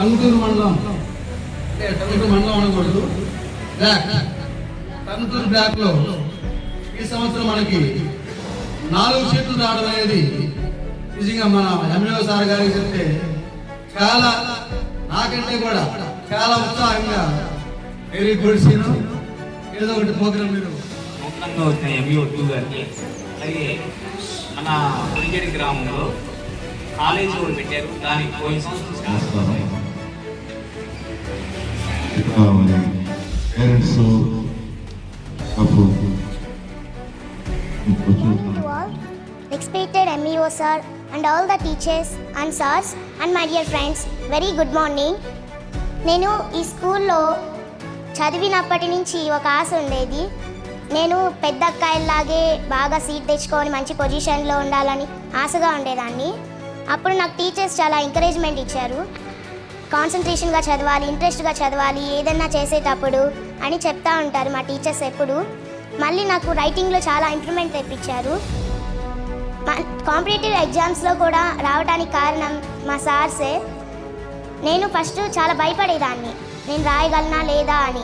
టంగుటూరు మండలం, అంటే టంగుటూరు మండలం అనకూడదు, బ్లాక్ టంగుటూరు బ్లాక్లో ఈ సంవత్సరం మనకి 4 సీట్లు రావడం అనేది నిజంగా మన ఎంఏఓ సార్ గారికి చెప్తే చాలా, నాకంటే కూడా చాలా ఉత్సాహంగా, వెరీ గుడ్ సీను, ఏదో ఒకటి ప్రోగ్రాం మీరు నూతనంగా వచ్చిన ఎంఈఓ2 గారికి, అలాగే మన పులిగేడి గ్రామంలో కాలేజీ కూడా పెట్టారు. దానికి పోయిన parents respected MEO sir and all the teachers and sirs and my dear friends, very good morning. నేను ఈ స్కూల్లో చదివినప్పటి నుంచి ఒక ఆశ ఉండేది. నేను పెద్ద అక్కాయిలాగే బాగా సీట్ తెచ్చుకొని మంచి పొజిషన్లో ఉండాలని ఆశగా ఉండేదాన్ని. అప్పుడు నాకు టీచర్స్ చాలా ఎంకరేజ్మెంట్ ఇచ్చారు. కాన్సన్ట్రేషన్గా చదవాలి, ఇంట్రెస్ట్గా చదవాలి ఏదన్నా చేసేటప్పుడు అని చెప్తా ఉంటారు మా టీచర్స్ ఎప్పుడు. మళ్ళీ నాకు రైటింగ్లో చాలా ఇంప్రూవ్మెంట్ తెప్పించారు. కాంపిటేటివ్ ఎగ్జామ్స్లో కూడా రావడానికి కారణం మా సార్సే. నేను ఫస్ట్ చాలా భయపడేదాన్ని, నేను రాయగలనా లేదా అని.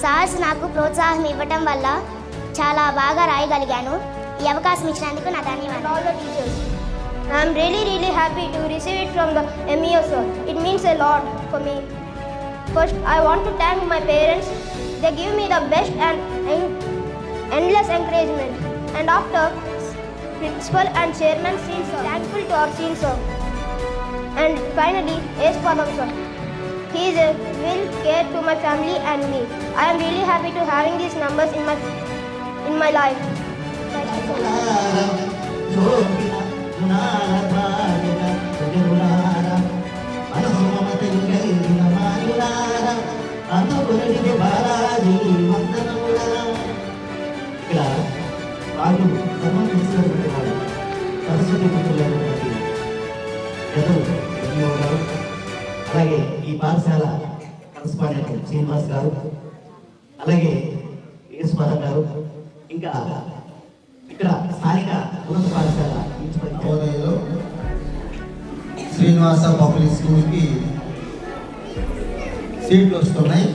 సార్స్ నాకు ప్రోత్సాహం ఇవ్వటం వల్ల చాలా బాగా రాయగలిగాను. ఈ అవకాశం ఇచ్చినందుకు నా ధన్యవాదాలు. I am really happy to receive it from the MEO sir. It means a lot for me. First, I want to thank my parents. They give me the best and endless encouragement. And after, principal and chairman sir, thankful to our sir. And finally, S. Padam sir. He is a will care to my family and me. I am really happy to having these numbers in my life. ఇక్కడ వాళ్ళు సమావేశించినటువంటి వాళ్ళు సరస్వతి పుత్రులైనటువంటి గారు, అలాగే ఈ పాఠశాల correspondent Srinivas గారు, అలాగే ఈశ్వరం గారు, ఇంకా ఇక్కడ స్థానిక ఉన్నత పాఠశాల నవోదయలో శ్రీనివాస పబ్లిక్ స్కూల్కి సీట్లు వస్తున్నాయి.